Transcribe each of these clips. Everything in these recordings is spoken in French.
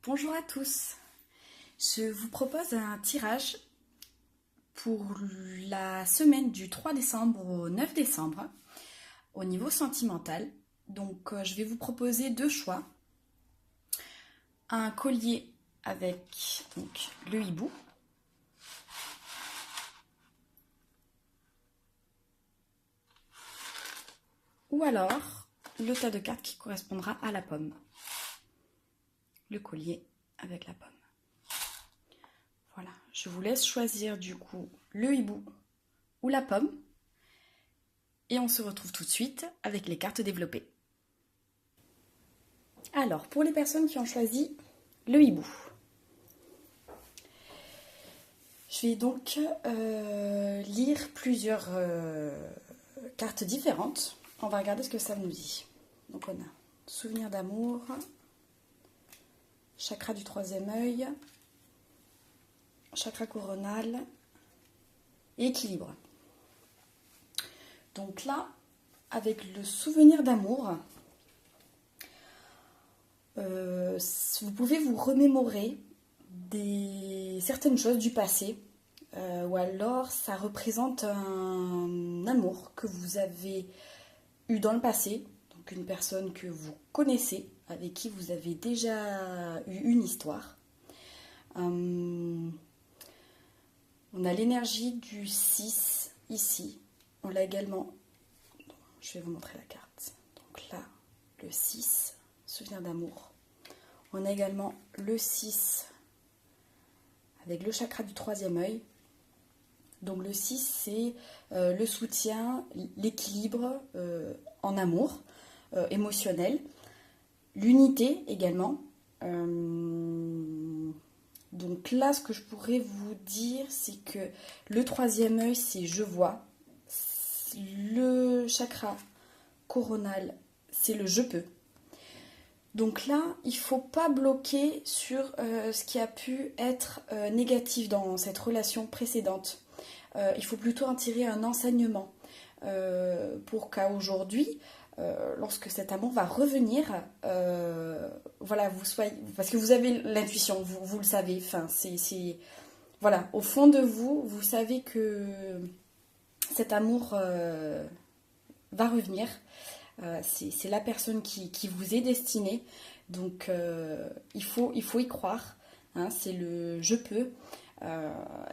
Bonjour à tous, je vous propose un tirage pour la semaine du 3 décembre au 9 décembre au niveau sentimental. Donc je vais vous proposer deux choix. Un collier avec le hibou. Ou alors le tas de cartes qui correspondra à la pomme. Le collier avec la pomme. Voilà, je vous laisse choisir du coup le hibou ou la pomme. Et on se retrouve tout de suite avec les cartes développées. Alors, pour les personnes qui ont choisi le hibou, je vais donc lire plusieurs cartes différentes. On va regarder ce que ça nous dit. Donc on a souvenir d'amour, chakra du troisième œil, chakra coronal et équilibre. Donc là, avec le souvenir d'amour, vous pouvez vous remémorer certaines choses du passé, ou alors ça représente un amour que vous avez eu dans le passé, donc une personne que vous connaissez, avec qui vous avez déjà eu une histoire. On a l'énergie du 6 ici. On l'a également, je vais vous montrer la carte. Donc là, le 6, souvenir d'amour. On a également le 6 avec le chakra du troisième œil. Donc le 6, c'est le soutien, l'équilibre en amour, émotionnel. L'unité également. Donc là, ce que je pourrais vous dire, c'est que le troisième œil, c'est je vois. Le chakra coronal, c'est le je peux. Donc là, il ne faut pas bloquer sur ce qui a pu être négatif dans cette relation précédente. Il faut plutôt en tirer un enseignement pour qu'à aujourd'hui, lorsque cet amour va revenir, voilà, vous soyez, parce que vous avez l'intuition, vous le savez. Enfin, voilà, au fond de vous, vous savez que cet amour va revenir. C'est la personne qui vous est destinée. Donc il faut y croire. Hein, c'est le je peux.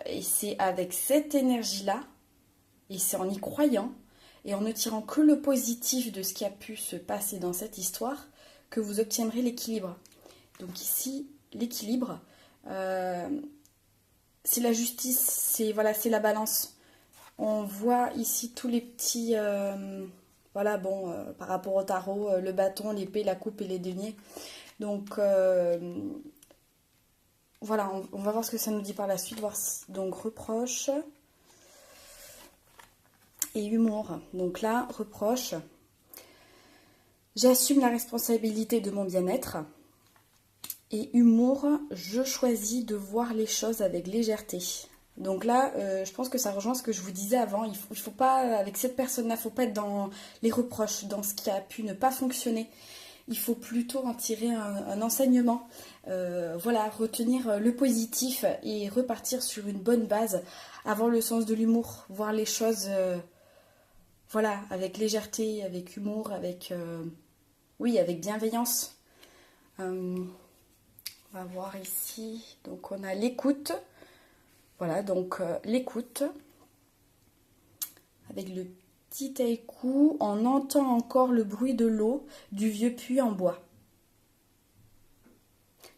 Et c'est avec cette énergie-là, et c'est en y croyant, et en ne tirant que le positif de ce qui a pu se passer dans cette histoire, que vous obtiendrez l'équilibre. Donc ici, l'équilibre, c'est la justice, c'est la balance. On voit ici tous les petits... voilà, bon, par rapport au tarot, le bâton, l'épée, la coupe et les deniers. Donc, voilà, on va voir ce que ça nous dit par la suite. Donc, reproche et humour. Donc là, reproche. J'assume la responsabilité de mon bien-être. Et humour, je choisis de voir les choses avec légèreté. Donc là, je pense que ça rejoint ce que je vous disais avant. Il faut pas, avec cette personne-là, il ne faut pas être dans les reproches, dans ce qui a pu ne pas fonctionner. Il faut plutôt en tirer un enseignement. Voilà, retenir le positif et repartir sur une bonne base. Avoir le sens de l'humour, voir les choses, voilà, avec légèreté, avec humour, avec bienveillance. On va voir ici. Donc on a l'écoute. Voilà, donc l'écoute, avec le petit haïku, on entend encore le bruit de l'eau du vieux puits en bois.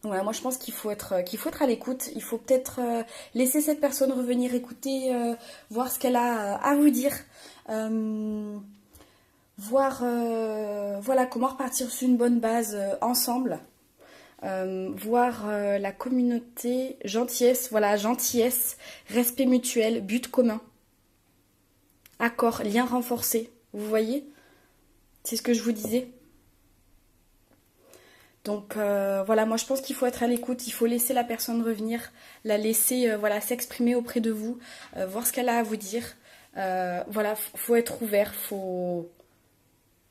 Donc voilà, moi je pense qu'il faut être à l'écoute, il faut peut-être laisser cette personne revenir écouter, voir ce qu'elle a à vous dire, voir voilà, comment repartir sur une bonne base ensemble. Voir la communauté, gentillesse, respect mutuel, but commun, accord, lien renforcé, vous voyez, c'est ce que je vous disais. Donc voilà, moi je pense qu'il faut être à l'écoute, il faut laisser la personne revenir, la laisser s'exprimer auprès de vous, voir ce qu'elle a à vous dire. Voilà, faut être ouvert, faut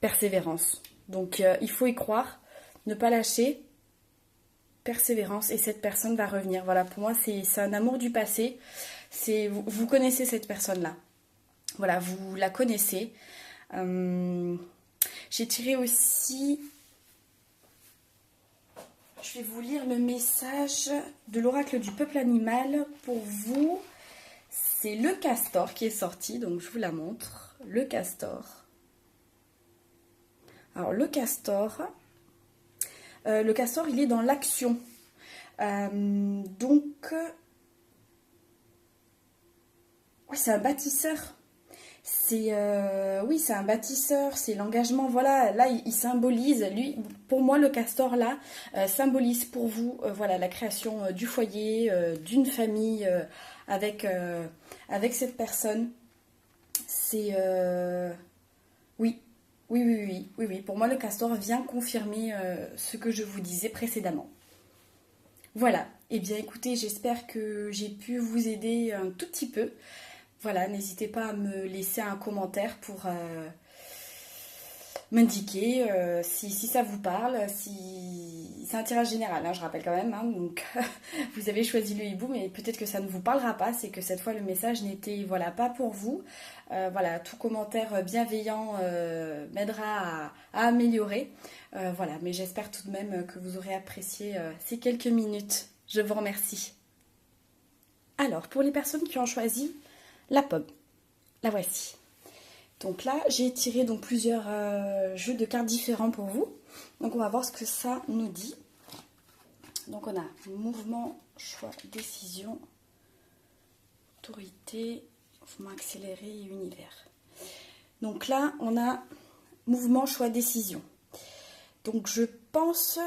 persévérance. Donc il faut y croire, ne pas lâcher. persévérance et cette personne va revenir. Voilà, pour moi, c'est un amour du passé. Vous connaissez cette personne-là. Voilà, vous la connaissez. J'ai tiré aussi... Je vais vous lire le message de l'oracle du peuple animal. Pour vous, c'est le castor qui est sorti, donc je vous la montre. Le castor. Alors le castor, il est dans l'action. Donc, ouais, c'est un bâtisseur. Oui, c'est un bâtisseur, c'est l'engagement. Voilà, là, il symbolise, lui, pour moi, le castor, là, symbolise pour vous, voilà, la création du foyer, d'une famille avec cette personne. C'est... oui, oui. Pour moi, le castor vient confirmer ce que je vous disais précédemment. Voilà. Eh bien, écoutez, j'espère que j'ai pu vous aider un tout petit peu. Voilà, n'hésitez pas à me laisser un commentaire pour m'indiquer si ça vous parle, si c'est un tirage général, hein, je rappelle quand même, hein, donc vous avez choisi le hibou, mais peut-être que ça ne vous parlera pas, c'est que cette fois le message n'était voilà, pas pour vous. Voilà, tout commentaire bienveillant m'aidera à améliorer. Voilà, mais j'espère tout de même que vous aurez apprécié ces quelques minutes. Je vous remercie. Alors, pour les personnes qui ont choisi la pomme, la voici. Donc là, j'ai tiré donc plusieurs jeux de cartes différents pour vous. Donc on va voir ce que ça nous dit. Donc on a mouvement, choix, décision, autorité, mouvement accéléré et univers. Donc là, on a mouvement, choix, décision. Donc je pense,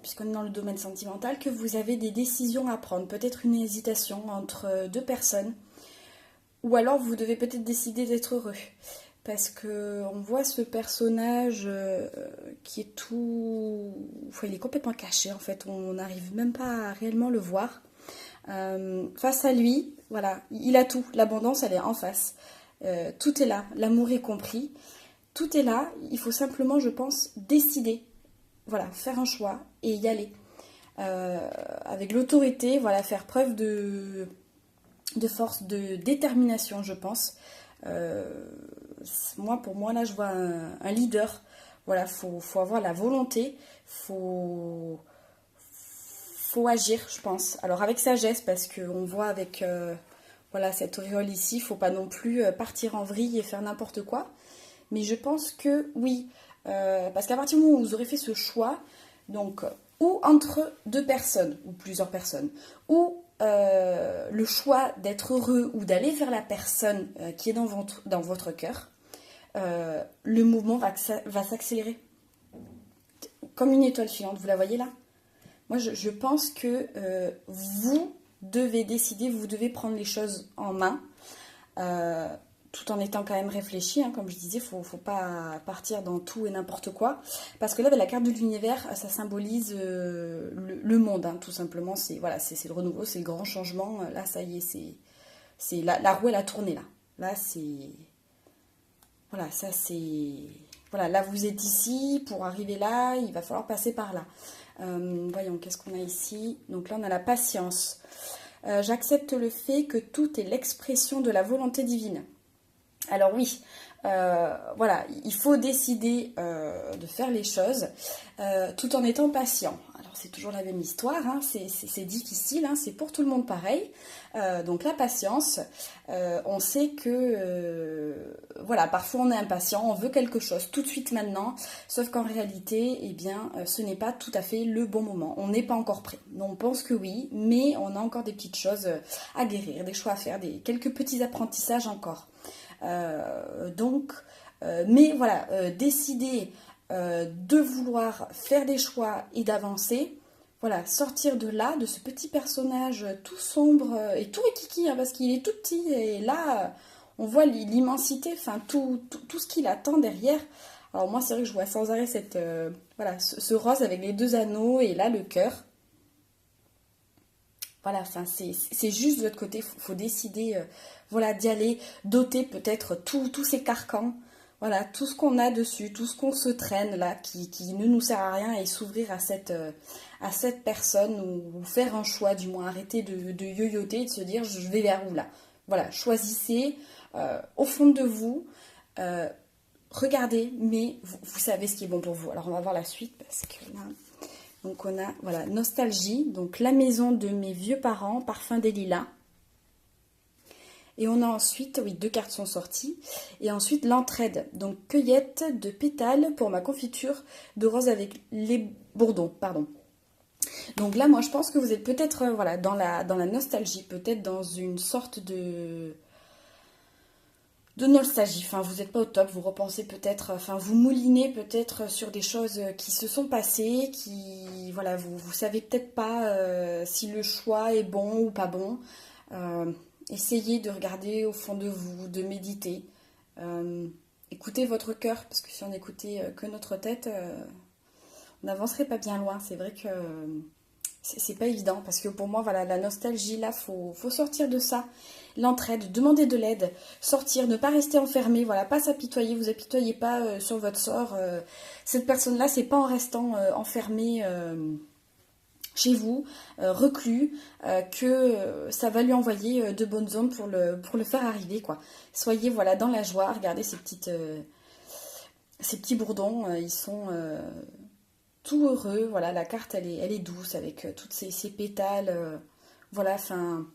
puisqu'on est dans le domaine sentimental, que vous avez des décisions à prendre. Peut-être une hésitation entre deux personnes. Ou alors vous devez peut-être décider d'être heureux. Parce que on voit ce personnage qui est tout... Enfin, il est complètement caché en fait. On n'arrive même pas à réellement le voir. Face à lui, voilà, il a tout. L'abondance, elle est en face. Tout est là. L'amour est compris. Tout est là. Il faut simplement, je pense, décider. Voilà, faire un choix et y aller. Avec l'autorité, voilà, faire preuve de force, de détermination, je pense. Pour moi, là, je vois un leader. Voilà, faut avoir la volonté, faut agir, je pense. Alors, avec sagesse, parce qu'on voit avec voilà, cette auréole ici, faut pas non plus partir en vrille et faire n'importe quoi. Mais je pense que oui, parce qu'à partir du moment où vous aurez fait ce choix, donc, ou entre deux personnes, ou plusieurs personnes, ou le choix d'être heureux ou d'aller vers la personne qui est dans votre cœur, le mouvement va s'accélérer. Comme une étoile filante, vous la voyez là? Moi, je pense que vous devez décider, vous devez prendre les choses en main, tout en étant quand même réfléchi, hein, comme je disais, faut pas partir dans tout et n'importe quoi, parce que là, la carte de l'univers, ça symbolise le monde, hein, tout simplement, c'est voilà, c'est le renouveau, c'est le grand changement, là, ça y est, c'est la roue, elle a tourné, là, c'est, voilà, ça c'est, voilà, là, vous êtes ici, pour arriver là, il va falloir passer par là. Voyons, qu'est-ce qu'on a ici? Donc là, on a la patience. J'accepte le fait que tout est l'expression de la volonté divine. Alors oui, voilà, il faut décider de faire les choses tout en étant patient. Alors c'est toujours la même histoire, hein, c'est difficile, hein, c'est pour tout le monde pareil. Donc la patience, on sait que voilà, parfois on est impatient, on veut quelque chose tout de suite maintenant, sauf qu'en réalité, eh bien, ce n'est pas tout à fait le bon moment. On n'est pas encore prêt. On pense que oui, mais on a encore des petites choses à guérir, des choix à faire, quelques petits apprentissages encore. Mais voilà, décider de vouloir faire des choix et d'avancer, voilà, sortir de là, de ce petit personnage tout sombre et tout rikiki, hein, parce qu'il est tout petit, et là, on voit l'immensité, enfin, tout ce qu'il attend derrière. Alors moi, c'est vrai que je vois sans arrêt voilà, ce rose avec les deux anneaux, et là, le cœur. Voilà, enfin, c'est juste de l'autre côté, faut décider voilà, d'y aller, doter peut-être tous ces carcans. Voilà, tout ce qu'on a dessus, tout ce qu'on se traîne là, qui ne nous sert à rien, et s'ouvrir à cette personne, ou faire un choix, du moins arrêter de yoyoter et de se dire je vais vers où là. Voilà, choisissez au fond de vous, euh, regardez, mais vous savez ce qui est bon pour vous. Alors on va voir la suite parce que là, donc on a, voilà, nostalgie, donc la maison de mes vieux parents, parfum des lilas. Et on a ensuite, oui, 2 cartes sont sorties. Et ensuite, l'entraide. Donc, cueillette de pétales pour ma confiture de rose avec les bourdons, pardon. Donc là, moi, je pense que vous êtes peut-être, voilà, dans la nostalgie, peut-être dans une sorte de nostalgie. Enfin, vous n'êtes pas au top, vous repensez peut-être, enfin, vous moulinez peut-être sur des choses qui se sont passées, voilà, vous savez peut-être pas si le choix est bon ou pas bon. Essayez de regarder au fond de vous, de méditer. Écoutez votre cœur, parce que si on écoutait que notre tête, on n'avancerait pas bien loin. C'est vrai que c'est pas évident, parce que pour moi, voilà, la nostalgie, là, faut sortir de ça. L'entraide, demander de l'aide, sortir, ne pas rester enfermé, voilà, pas s'apitoyer, vous apitoyez pas sur votre sort. Cette personne-là, c'est pas en restant enfermée chez vous, reclus, que ça va lui envoyer de bonnes ondes pour le faire arriver, quoi. Soyez, voilà, dans la joie, regardez ces petits bourdons, ils sont tout heureux, voilà, la carte, elle est douce, avec toutes ces pétales, voilà, enfin,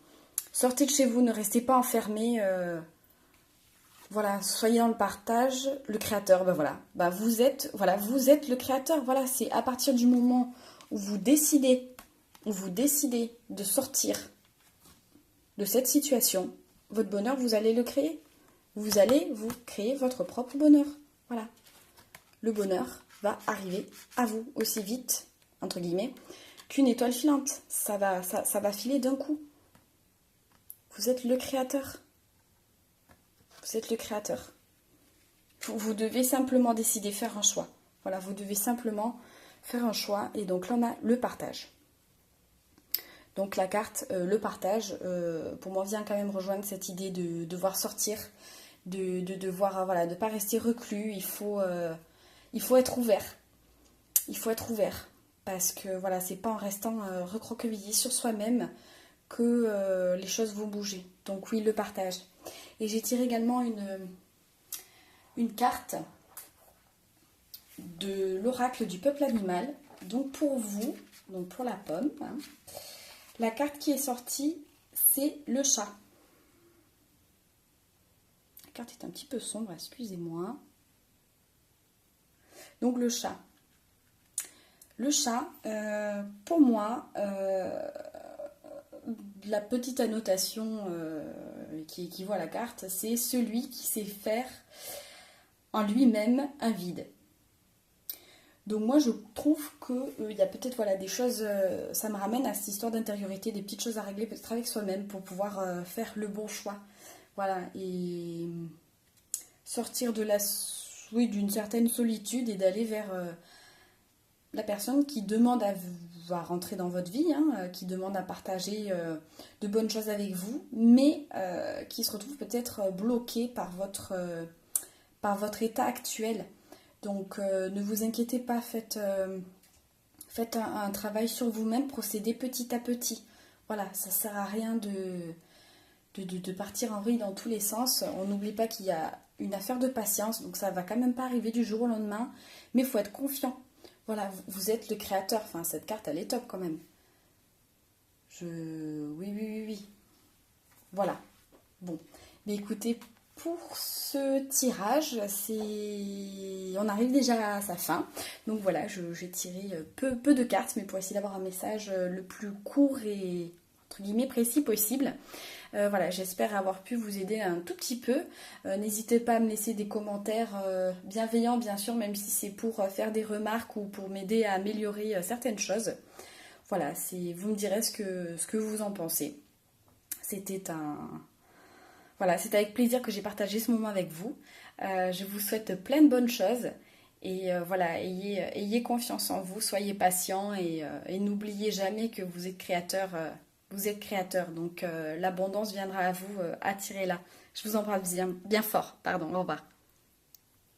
sortez de chez vous, ne restez pas enfermés, voilà, soyez dans le partage, le créateur, ben voilà, ben vous êtes le créateur, voilà, c'est à partir du moment où vous décidez de sortir de cette situation, votre bonheur, vous allez le créer. Vous allez vous créer votre propre bonheur. Voilà. Le bonheur va arriver à vous aussi vite, entre guillemets, qu'une étoile filante. Ça va filer d'un coup. Vous êtes le créateur. Vous êtes le créateur. Vous devez simplement décider, faire un choix. Voilà, vous devez simplement faire un choix. Et donc là, on a le partage. Donc la carte, le partage, pour moi, vient quand même rejoindre cette idée de devoir sortir, de devoir, voilà, de ne pas rester reclus. Il faut être ouvert. Il faut être ouvert. Parce que voilà, c'est pas en restant recroquevillé sur soi-même que les choses vont bouger. Donc oui, le partage. Et j'ai tiré également une carte de l'oracle du peuple animal. Donc pour vous, donc pour la pomme, hein, la carte qui est sortie, c'est le chat. La carte est un petit peu sombre, excusez-moi. Donc le chat. Le chat, pour moi, la petite annotation qui équivaut à la carte, c'est celui qui sait faire en lui-même un vide. Donc moi je trouve qu'il y a peut-être, voilà, des choses, ça me ramène à cette histoire d'intériorité, des petites choses à régler peut-être avec soi-même pour pouvoir faire le bon choix. Voilà, et sortir d'une certaine solitude et d'aller vers la personne qui demande à rentrer dans votre vie, hein, qui demande à partager de bonnes choses avec vous, mais qui se retrouve peut-être bloquée par votre état actuel. Donc ne vous inquiétez pas, faites un travail sur vous-même, procédez petit à petit. Voilà, ça sert à rien de partir en vrille dans tous les sens. On n'oublie pas qu'il y a une affaire de patience, donc ça va quand même pas arriver du jour au lendemain, mais il faut être confiant. Voilà, vous êtes le créateur, enfin cette carte elle est top quand même. Oui. Voilà. Bon, mais écoutez, pour ce tirage, on arrive déjà à sa fin. Donc voilà, j'ai tiré peu de cartes, mais pour essayer d'avoir un message le plus court et entre guillemets précis possible. Voilà, j'espère avoir pu vous aider un tout petit peu. N'hésitez pas à me laisser des commentaires bienveillants, bien sûr, même si c'est pour faire des remarques ou pour m'aider à améliorer certaines choses. Voilà, vous me direz ce que vous en pensez. Voilà, c'est avec plaisir que j'ai partagé ce moment avec vous. Je vous souhaite plein de bonnes choses. Et voilà, ayez confiance en vous, soyez patient et n'oubliez jamais que vous êtes créateur. Vous êtes créateur, donc l'abondance viendra à vous, attirez-la. Je vous embrasse bien fort. Pardon, au revoir.